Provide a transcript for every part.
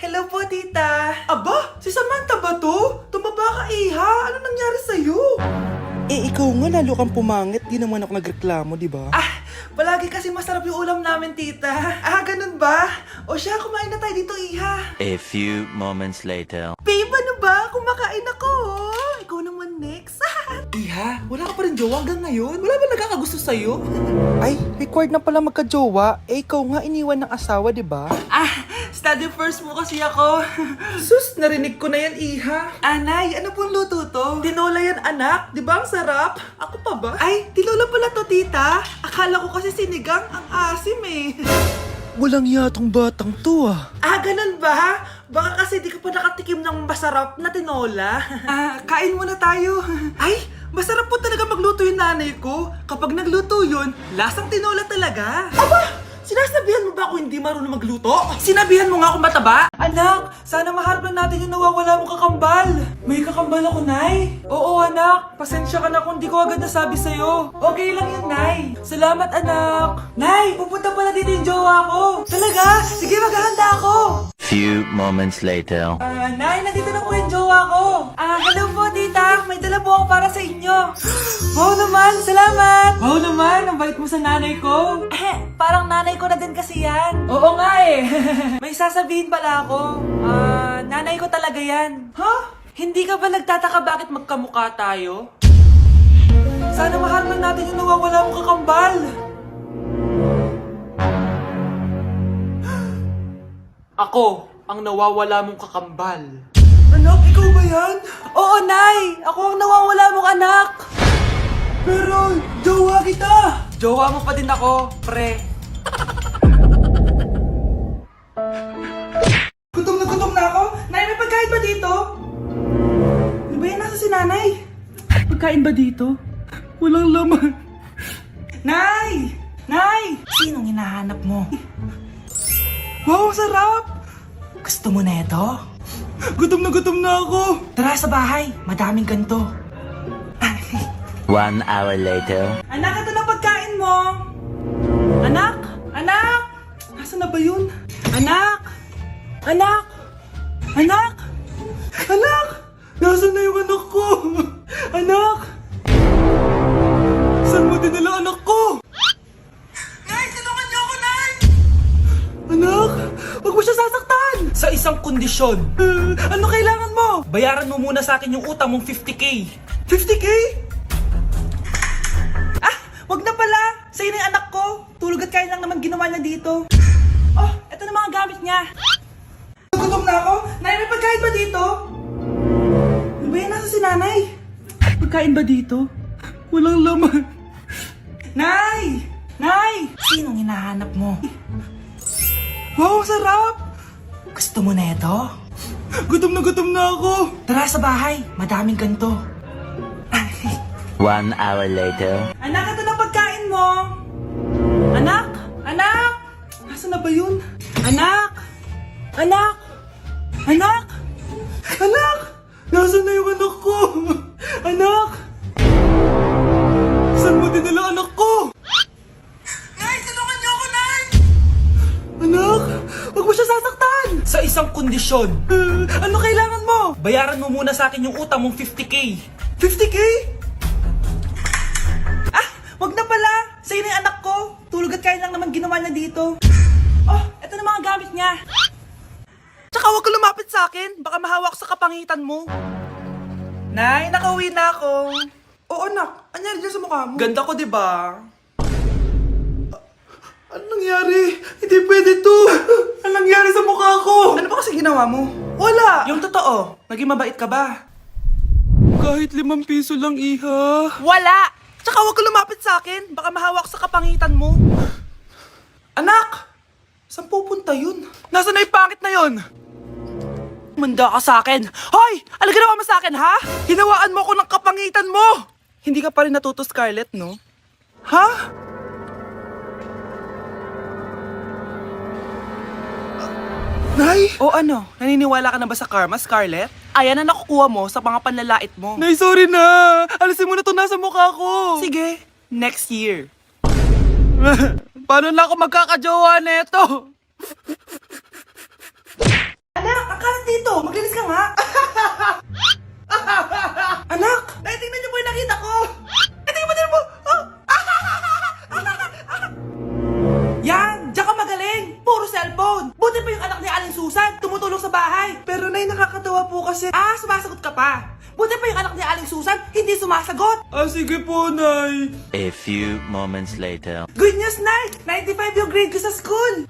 Hello po, tita. Aba, si Samantha ba to? Tumaba ka, Iha. Ano nangyari sa'yo? Ikaw nga lalo kang pumangit. Di naman ako nagreklamo, di ba? Palagi kasi masarap yung ulam namin, tita. Ganun ba? O siya, kumain na tayo dito, Iha. A few moments later. Babe, ano ba? Kumakain ako. Ikaw naman next. Iha, wala ka pa rin jowa hanggang ngayon? Wala ba nagkakagusto sa'yo? Ay, required na pala magka-jowa. Ikaw nga iniwan ng asawa, di ba? Study first mo kasi ako. Sus, narinig ko na yan, Iha. Anay, ano pong luto to? Tinola yan, anak. Di ba ang sarap? Ako pa ba? Ay, tinola pala to, tita. Akala ko kasi sinigang, ang asim eh. Walang yatong batang to ah. Ganun ba? Baka kasi di ka pa nakatikim ng masarap na tinola. Kain muna tayo. Ay, masarap po talaga magluto yung nanay ko. Kapag nagluto yun, lasang tinola talaga. Aba! Sinasabihan mo ba ako hindi marunong magluto? Sinabihan mo nga ako mataba? Anak, sana maharap lang natin yung nawawala mong kakambal. May kakambal ako, Nay. Oo, anak. Pasensya ka na kung di ko agad nasabi sa'yo. Okay lang yun, Nay. Salamat, anak. Nay, pupunta pala dito yung jowa ko. Talaga? Sige, maghahanda ako. Few moments later. Nay, nandito na po yung jowa ko. Hello po, tita. May dala po ako para sa inyo. Wow naman, salamat. Wow naman, ang bait mo sa nanay ko. Parang nanay ko na din kasi yan. Oo nga eh. May sasabihin pala ako. Nanay ko talaga yan. Ha? Hindi ka ba nagtataka bakit magkamukha tayo? Sana maharap natin yung nawawala mong kakambal. Ako, ang nawawala mong kakambal. Anak, ikaw ba yan? Oo, Nay! Ako ang nawawala mong anak! Pero, jowa kita! Jowa mo pa din ako, pre. Gutom na ako? Nay, may pagkain ba dito? Ano ba yan? Nasa si nanay? Pagkain ba dito? Walang laman. Nay! Nay! Sinong hinahanap mo? Wow, sarap! Gusto mo na ito? Gutom na ako! Tara sa bahay, madaming ganito. 1 hour later. Anak, ito na pagkain mo! Anak! Anak! Nasaan na ba yun? Anak! Anak! Anak! Anak! Nasaan na yung anak ko? Anak! Saan mo dinala anak ko? Nay! Tulungan niyo ako, Nay! Anak! Huwag mo siya sasaktan! Sa isang kondisyon. Ano kailangan mo? Bayaran mo muna sa akin yung utang mong 50k. 50k? Wag na pala! Sa'yo na yung anak ko! Tulog at kain lang naman ginawa niya dito. Oh, eto na mga gamit niya. Gutom na ako? Nay, may pagkain ba dito? Ano ba yan? Nasa si nanay? Pagkain ba dito? Walang laman. Nay! Nay! Sinong hinahanap mo? Wow, sarap! Gusto mo na ito? Gutom na ako. Tara sa bahay, madaming ganito. 1 hour later. Anak, ito na pagkain mo. Anak! Anak! Nasaan na ba yun? Anak! Anak! Anak! Anak! Nasaan na yung anak ko? Anak! Saan mo dinala anak ko? Nay, tulungan niyo ako, Nay! Anak! Huwag mo siya sasaktan! Sa isang kondisyon. Ano kailangan mo? Bayaran mo muna sa akin yung utang mong 50k. 50k? Wag na pala! Sa'yo na yung anak ko! Tulog at kain lang naman ginawa niya dito. Oh, eto na mga gamit niya. Tsaka wag ka lumapit sa akin. Baka mahawak sa kapangitan mo. Nay, nakauwi na ako. Oo, anak. Anyari dyan sa mukha mo? Ganda ko, diba? Ano nangyari? Hindi pwede to! Ano nangyari sa mukha ko? Ano ba kasi ginawa mo? Wala! Yung totoo, naging mabait ka ba? Kahit 5 piso lang, Iha. Wala! Tsaka huwag ka lumapit sa akin. Baka mahawak sa kapangitan mo. Anak! Saan pupunta yun? Nasaan na yung pangit na yun? Manda ka sa akin. Hoy! Ano ginawa mo sa akin, ha? Hinawaan mo ko ng kapangitan mo! Hindi ka pa rin natuto, Scarlett, no? Ha? Nay! O ano? Naniniwala ka na ba sa karma, Scarlett? Ayan na nakukuha mo sa mga panlalait mo. Nay, sorry na. Alisin mo na to nasa mukha ko. Sige, next year. Paano na ako magkakajowa neto? nga. Anak! Nay, tingnan niyo po yung nakita ko! Tingnan mo, tingnan mo! Oh! Yan! Diyan ka magaling! Puro cellphone! Buti pa yung anak ni Aling Susan, tumutulong sa bahay! Pero Nay, nakakatawa po kasi... Sumasagot ka pa! Buti pa yung anak ni Aling Susan, hindi sumasagot! sige po, Nay. A few moments later. Good news, Nay! 95 yung grade ko sa school!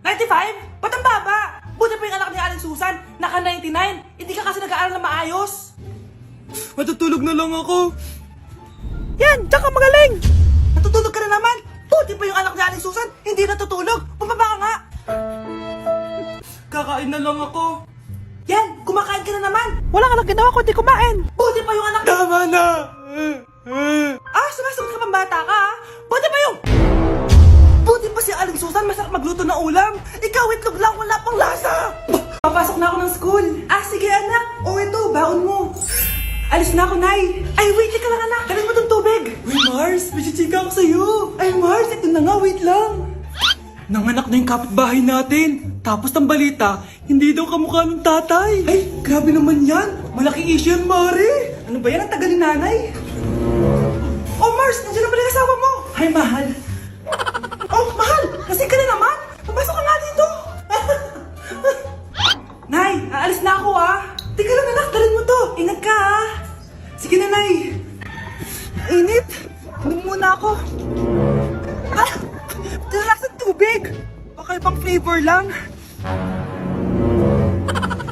95? Ba't ang baba? Buti pa yung anak ni Aling Susan, naka 99! Hindi ka kasi nag-aaral na maayos! Matutulog na lang ako. Yan, diyan ka magaling! Natutulog ka na naman! Buti pa yung anak ni Aling Susan, hindi natutulog! Bumaba ka nga! Kakain na lang ako. Yan! Kumakain ka na naman! Wala ka lang ginawa kundi kumain! Buti pa yung anak ni... Tama na! Sumasagot ka pang bata ka, ha? Buti pa yung... Buti pa si Aling Susan, masarap magluto ng ulam! Ikaw, itlog lang, wala pang lasa! Papasok na ako ng school! Sige anak! Ito, baon mo! Alis na ako, Nay! Ay, wait ka lang anak! Dalit mo tong tubig! Uy, Mars, may chichika ako sa'yo. Ay, Mars, ito na nga, wait lang! Nanganak na yung kapitbahay natin. Tapos ang balita, hindi daw kamukha ng tatay. Ay, grabe naman yan! Malaking issue yan, Mari! Ano ba yan ang tagal ni nanay? Oh, Mars! Nandiyan na pala yung asawa mo! Ay, mahal! Oh, mahal! Lasing ka na naman! Papasok ka nga dito! Nay, aalis na ako ah! Teka lang anak, dalhin mo to! Ingat ka ah! Sige na, Nay! Init! Inom muna ako. Tilalak sa tubig! Baka ibang flavor lang.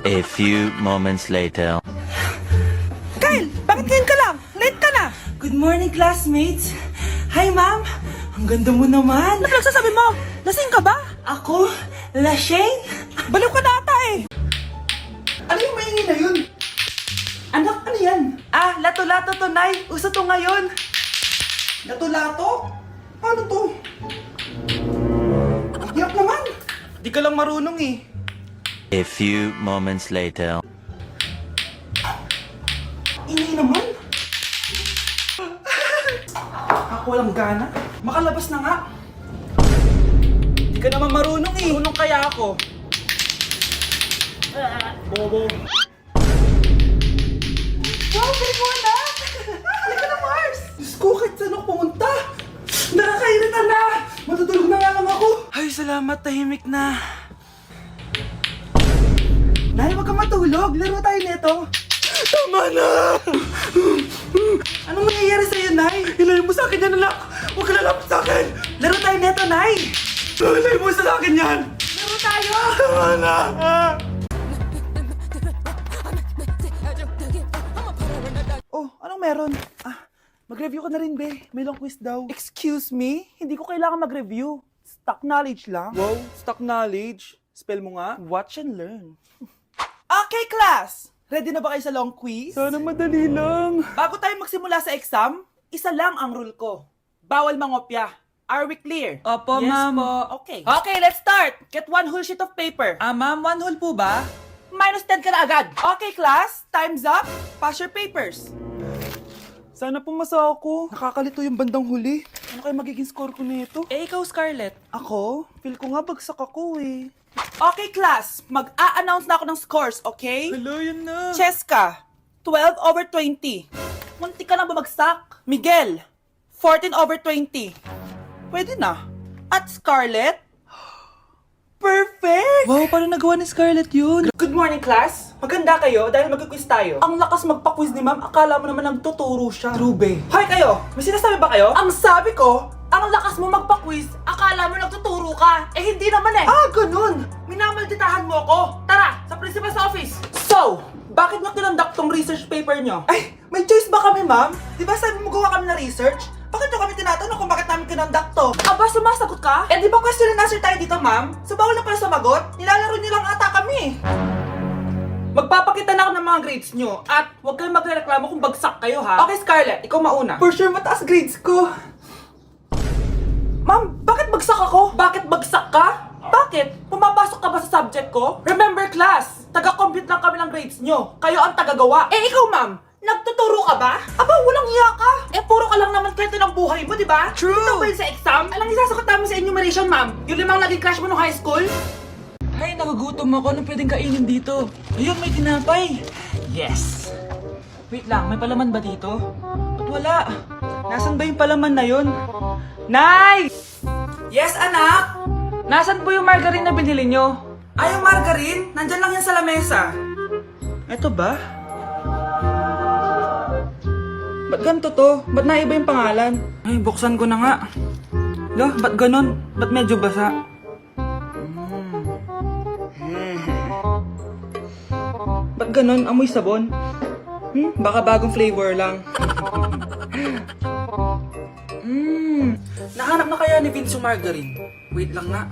A few moments later. Kyle, bakit ngayon ka lang? Late ka na! Good morning, classmates! Hi, ma'am! Ang ganda mo naman! Ano pinagsasabi mo? Lasing ka ba? Ako? Lasheng? Baliw ka na ata eh! Ano yung maingay na yun? Anak, ano yan? Lato-lato to, Nay. Uso to ngayon. Lato-lato? Paano to? Iyak naman. Di ka lang marunong eh. A few moments later. Ingay naman. Ako walang gana. Makalabas na nga. Di ka naman marunong eh. Marunong kaya ako. Bobo. Wow, galing mo anak! Halika na, Mars! Diyos ko, kahit saan ako pumunta. Nakakairita na. Matutulog na nga lang ako. Ay, salamat. Tahimik na. Nay, wag kang matulog. Laro tayo nito. Tama na! Anong mangyayari sa'yo, Nay? Ilayo mo sa akin yan, anak! Huwag ka lalapit sa akin! Laro tayo neto, Nay! Ilayo mo sa akin yan! Laro tayo! Tama na! Oh, anong meron? Mag-review ka na rin, be. May long quiz daw. Excuse me? Hindi ko kailangan mag-review. Stock knowledge lang. Wow, stock knowledge. Spell mo nga. Watch and learn. Okay, class! Ready na ba kayo sa long quiz? Sana madali lang. Bago tayo magsimula sa exam, isa lang ang rule ko. Bawal mangopya. Are we clear? Opo, Yes ma'am. po. Okay. Okay, let's start. Get one whole sheet of paper. Ma'am, 1 whole po ba? Minus 10 ka na agad. Okay, class. Time's up. Pass your papers. Sana pumasa ako. Nakakalito yung bandang huli. Ano kaya magiging score ko nito? Eh, ikaw, Scarlett. Ako? Feel ko nga bagsak ako eh. Okay, class. Mag-a-announce na ako ng scores, okay? Hello, yan na. Cheska, 12/20. Munti ka lang bumagsak. Miguel, 14/20. Pwede na. At Scarlett, perfect! Wow, paano nagawa ni Scarlett yun? Good morning, class. Maganda kayo dahil mag-quiz tayo. Ang lakas magpa-quiz ni ma'am, akala mo naman nagtuturo siya. Trube. Hoy kayo, may sinasabi ba kayo? Ang sabi ko, ang lakas mo magpa-quiz, akala mo nagtuturo ka. Eh hindi naman eh. Ganun. Minamalditahan mo ako. Tara, sa principal's office. So, bakit nyo kinonduct tong research paper nyo? Ay, may choice ba kami, ma'am? Di ba sabi mo gawa kami na research? Bakit nyo kami tinatanong kung bakit namin kinonduct to? Aba, sumasagot ka? Eh di ba question and answer tayo dito, ma'am? So bawal na pala sumagot? Nilalaro nyo lang ata kami. Magpapakita na ako ng mga grades nyo at huwag kayong magreklamo kung bagsak kayo, ha? Okay, Scarlett, ikaw mauna. For sure, mataas grades ko. Ma'am, bakit bagsak ako? Bakit bagsak ka? Bakit? Pumapasok ka ba sa subject ko? Remember, class, taga-compute lang kami ng grades nyo. Kayo ang tagagawa. Eh, ikaw, ma'am, nagtuturo ka ba? Aba, walang iya ka. Eh, puro ka lang naman kwento ng buhay mo, di ba? True. Ito ba yun sa exam? Alang isasagot namin sa enumeration, ma'am? Yung 5 naging crush mo nung high school? Ay, nagugutom ako. Anong pwedeng kainin dito? Ayun, may tinapay. Yes! Wait lang, may palaman ba dito? Ba't wala? Nasaan ba yung palaman na yun? Nay! Yes, anak? Nasaan po yung margarine na binili nyo? Ay, yung margarine? Nandyan lang yan sa lamesa. Eto ba? Ba't ganito to? Ba't naiba yung pangalan? Ay, buksan ko na nga. Lo, ba't ganon? Ba't medyo basa? Ba't ganon? Amoy sabon? Baka bagong flavor lang. Nahanap na kaya ni Vince yung margarine? Wait lang nga.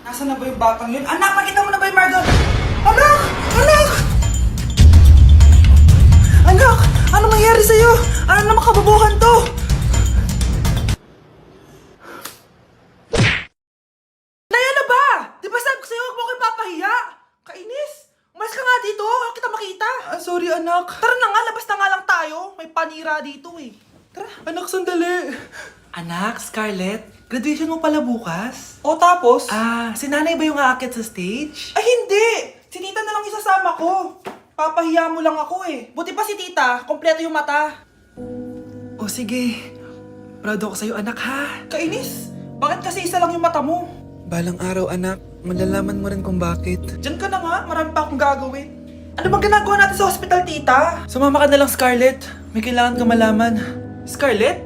Nasaan na ba yung batang yun? Anak, nakita mo na ba yung margarine? Anak! Anak! Anak! Ano nangyari sa'yo? Ano naman kababuhan to? Naya na ba? Di ba sabi ko sa'yo, huwag mo kayo papahiya? Kainis! Umalis ka nga dito, huwag kita makita. Sorry anak. Tara na nga, labas na nga lang tayo. May panira dito eh. Tara. Anak, sandali. Anak, Scarlett, graduation mo pala bukas? O tapos? Si nanay ba yung aakit sa stage? Ay hindi! Si tita na lang isasama ko. Papahiya mo lang ako eh. Buti pa si tita, kompleto yung mata. O sige, proud ako sa'yo anak ha. Kainis, bakit kasi isa lang yung mata mo? Balang araw anak, malalaman mo rin kung bakit. Diyan ka na nga, marami pa akong gagawin. Ano bang ginagawa natin sa hospital, tita? Sumama ka na lang, Scarlett. May kailangan ka malaman. Scarlett?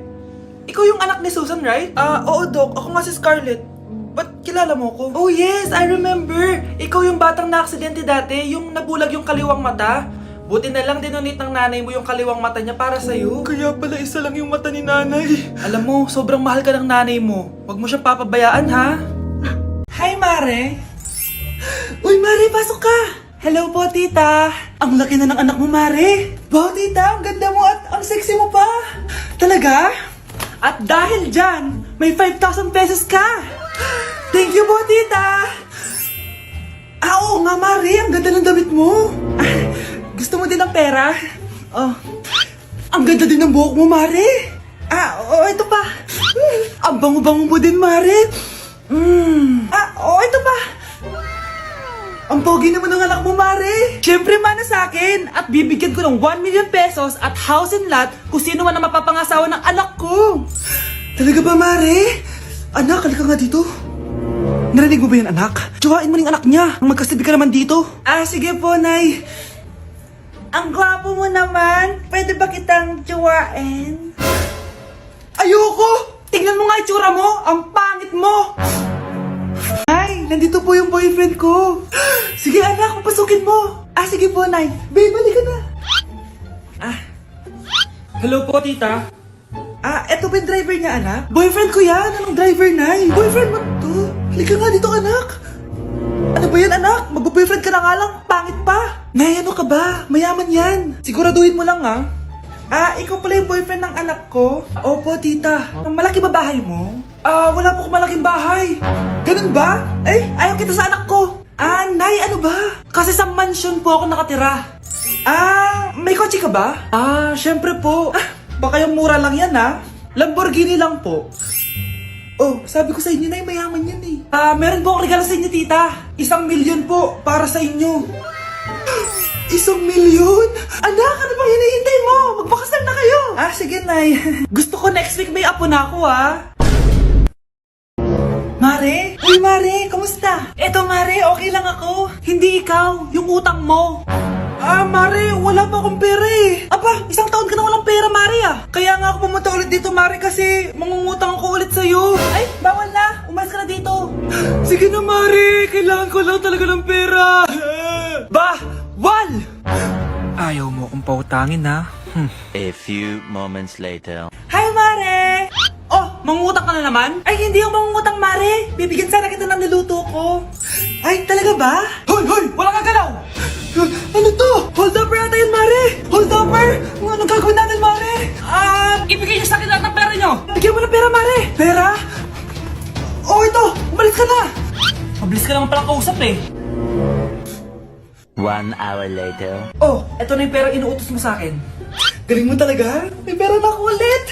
Ikaw yung anak ni Susan, right? Oo, Doc. Ako nga si Scarlett. Ba't kilala mo ko? Oh, yes! I remember! Ikaw yung batang na-aksidente dati, yung nabulag yung kaliwang mata. Buti na lang dinonate ng nanay mo yung kaliwang mata niya para sa'yo. Kaya pala isa lang yung mata ni nanay. Alam mo, sobrang mahal ka ng nanay mo. Huwag mo siyang papabayaan, ha? Hi, Mare! Uy, Mare, pasok ka! Hello po, tita! Ang laki na ng anak mo, Mare! Wow, tita! Ang ganda mo at ang sexy mo pa! Talaga? At dahil dyan, may 5,000 pesos ka! Thank you po, tita! Oo nga, Mare! Ang ganda ng damit mo! Gusto mo din ng pera? Oh, ang ganda din ng buhok mo, Mare! Ito pa! Ang bango-bango mo din, Mare! Ito pa! Ang pogi naman ng anak mo, Mare! Siyempre, mana sa akin! At bibigyan ko ng 1 million pesos at house and lot kung sino man ang mapapangasawa ng anak ko! Talaga ba, Mare? Anak, halika nga dito. Narinig mo ba yan, anak? Tsuhain mo ng anak niya. Ang magkasabi ka naman dito. Sige po, Nay. Ang gwapo mo naman. Pwede ba kitang tsuhain? Ayoko! Tingnan mo nga itsura mo! Ang pangit mo! Nay, nandito po yung boyfriend ko. Sige anak, papasukin mo. Sige po, Nay. Babe, balik ka na. Hello po, tita. Eto ba yung driver niya, anak? Boyfriend ko yan. Anong driver, Nay? Boyfriend mo to? Halika nga dito, anak. Ano ba yan, anak? Mag-boyfriend ka na nga lang. Pangit pa. Nay, ano ka ba? Mayaman yan. Siguraduhin mo lang, ha? Ikaw pala yung boyfriend ng anak ko? Opo, tita. Malaki ba bahay mo? Wala po akong malaking bahay. Ganun ba? Ayaw kita sa anak ko. Nay, ano ba? Kasi sa mansion po ako nakatira. May kotse ka ba? Syempre po. Baka yung mura lang yan, ha? Lamborghini lang po. Oh, sabi ko sa inyo, Nay, mayaman yan eh. Meron po akong regalo sa inyo, tita. 1 milyon po para sa inyo. 1 milyon? Anak, ano bang hinihintay mo? Magpakasal na kayo! Sige, Nay. Gusto ko next week may apo na ako, ha? Mare? Uy, Mare, kamusta? Eto, Mare, okay lang ako. Hindi ikaw, yung utang mo. Mare, wala pa akong pera eh. 1 taon ka na walang pera, Mare Kaya nga ako pumunta ulit dito, Mare, kasi mangungutang ako ulit sa'yo. Ay, bawal na. Umalis ka na dito. Sige na, Mare. Kailangan ko lang talaga ng pera. Wal! Ayaw mo akong pautangin, ha? A few moments later. Hi, Mare! Oh, mangungutang ka na naman? Ay, hindi ako mangungutang, Mare. Bibigyan sana kita ng niluto ko. Ay, talaga ba? Hoy! Walang kagalaw! Ano to? Hold upper yata yun, Mare! Hold upper? Anong gagawin natin, Mare? Ibigay niyo sa akin lahat ng pera niyo! Bigyan mo ng pera, Mare! Pera? Ito! Umalis ka na! Mabilis ka naman palang kausap eh. 1 hour later. Eto na yung pera inuutos mo sa akin. Galing mo talaga. May pera na ako ulit.